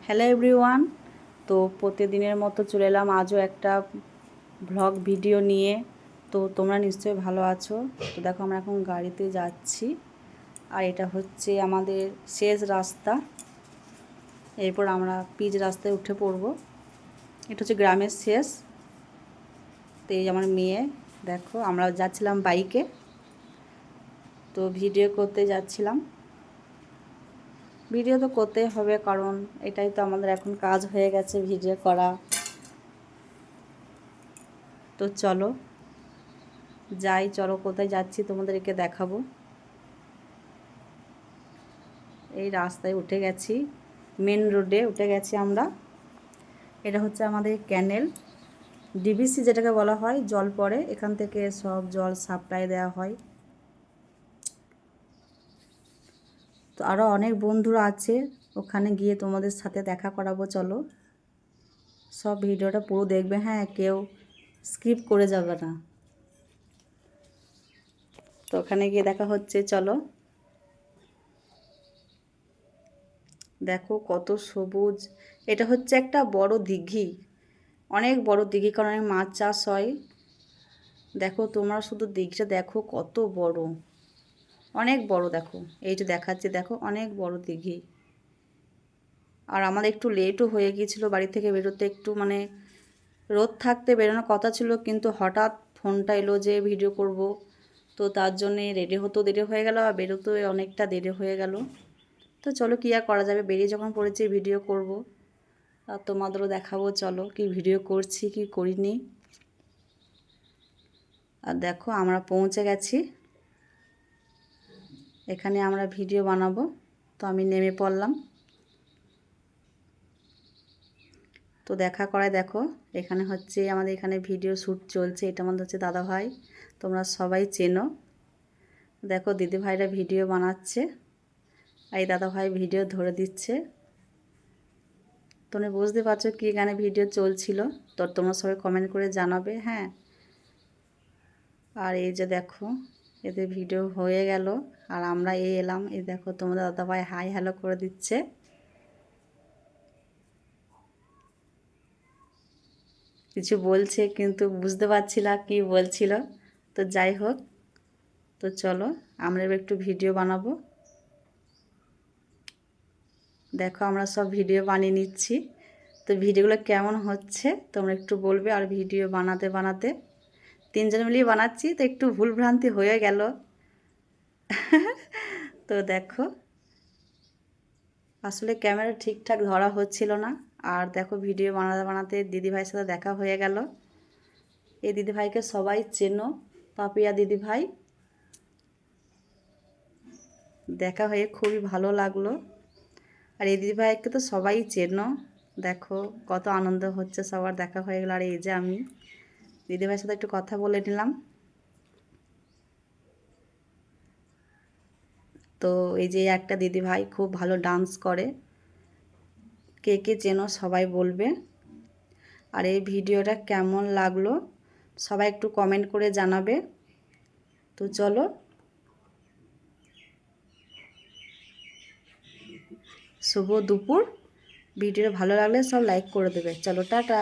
Hello everyone. তো প্রতিদিনের মতো চলে এলাম আজও একটা ব্লগ ভিডিও নিয়ে। তো তোমরা নিশ্চয়ই ভালো আছো। তো দেখো আমরা এখন গাড়িতে যাচ্ছি, আর এটা হচ্ছে আমাদের শেষ রাস্তা। এরপর আমরা পিচ রাস্তায় উঠে পড়ব। এটা হচ্ছে গ্রামের শেষ। তো এই আমার মেয়ে, দেখো আমরা যাচ্ছিলাম বাইকে, তো ভিডিও করতে যাচ্ছিলাম। ভিডিও তো করতেই হবে, কারণ এটাই তো আমাদের এখন কাজ হয়ে গেছে, ভিডিও করা। তো চলো যাই, চলো কোথায় যাচ্ছি তোমাদেরকে দেখাবো। এই রাস্তায় উঠে গেছি, মেন রোডে উঠে গেছি আমরা। এটা হচ্ছে আমাদের ক্যানেল, ডিবিসি যেটাকে বলা হয়, জল পড়ে এখান থেকে, সব জল সাপ্লাই দেওয়া হয়। তো আরও অনেক বন্ধুরা আছে, ওখানে গিয়ে তোমাদের সাথে দেখা করাবো। চলো সব ভিডিওটা পুরো দেখবে, হ্যাঁ, কেউ স্কিপ করে যাবে না। তো ওখানে গিয়ে দেখা হচ্ছে, চলো। দেখো কত সবুজ। এটা হচ্ছে একটা বড় দিঘি, অনেক বড় দিঘি, কারণ অনেক মাছ চাষ হয়। দেখো তোমরা শুধু দিঘিটা দেখো কত বড়, অনেক বড়। দেখো এই যে দেখাচ্ছে, দেখো অনেক বড় দিঘি। আর আমাদের একটু লেটও হয়ে গিয়েছিলো বাড়ি থেকে বেরোতে, একটু মানে রোদ থাকতে বেরোনোর কথা ছিল, কিন্তু হঠাৎ ফোনটা এলো যে ভিডিও করব। তো তার জন্যে রেডি হতেও দেরি হয়ে গেল, আর বেরোতেও অনেকটা দেরি হয়ে গেল। তো চলো কী আর করা যাবে, বেরিয়ে যখন পড়েছি ভিডিও করব, আর তোমাদেরও দেখাবো চলো কি ভিডিও করছি কি করিনি। আর দেখো আমরা পৌঁছে গেছি, এখানে আমরা ভিডিও বানাবো। তো আমি নেমে পড়লাম। তো দেখা করায় দেখো, এখানে হচ্ছে আমাদের এখানে ভিডিও শ্যুট চলছে। এটা আমাদের হচ্ছে দাদা ভাই, তোমরা সবাই চেনো। দেখো দিদি ভাইরা ভিডিও বানাচ্ছে, আর এই দাদা ভাই ভিডিও ধরে দিচ্ছে। তোমরা বুঝতে পারছো কি গানে ভিডিও চলছিল, তো তোমরা সবাই কমেন্ট করে জানাবে, হ্যাঁ। আর এই যে দেখো এদের ভিডিও হয়ে গেল, আর আমরা এই এলাম। এই দেখো তোমাদের দাদা ভাই হাই হ্যালো করে দিচ্ছে। কিছু বলছে কিন্তু বুঝতে পারছি না কি বলছিল। তো যাই হোক, তো চলো আমরা এবার একটু ভিডিও বানাবো। দেখো আমরা সব ভিডিও বানিয়ে নিচ্ছি। তো ভিডিওগুলো কেমন হচ্ছে তোমরা একটু বলবে। আর ভিডিও বানাতে বানাতে তিনজন মিলিয়ে বানাচ্ছি, তো একটু ভুলভ্রান্তি হয়ে গেল। তো দেখো আসলে ক্যামেরা ঠিকঠাক ধরা হচ্ছিল না। আর দেখো ভিডিও বানাতে বানাতে দিদিভাইয়ের সাথে দেখা হয়ে গেল। এই দিদিভাইকে সবাই চেনো, পাপিয়া দিদিভাই। দেখা হয়ে খুবই ভালো লাগলো। আর এই দিদিভাইকে তো সবাই চেনো। দেখো কত আনন্দ হচ্ছে, সবার দেখা হয়ে গেল। আর এই যে আমি দিদিভাইয়ের সাথে একটু কথা বলে নিলাম। তো এই যে একটা দিদিভাই খুব ভালো ডান্স করে, কে কে চেনো সবাই বলবে। আর এই ভিডিওটা কেমন লাগলো সবাই একটু কমেন্ট করে জানাবে। তো চলো, শুভ দুপুর। ভিডিওটা ভালো লাগলে সব লাইক করে দেবে। চলো টাটা।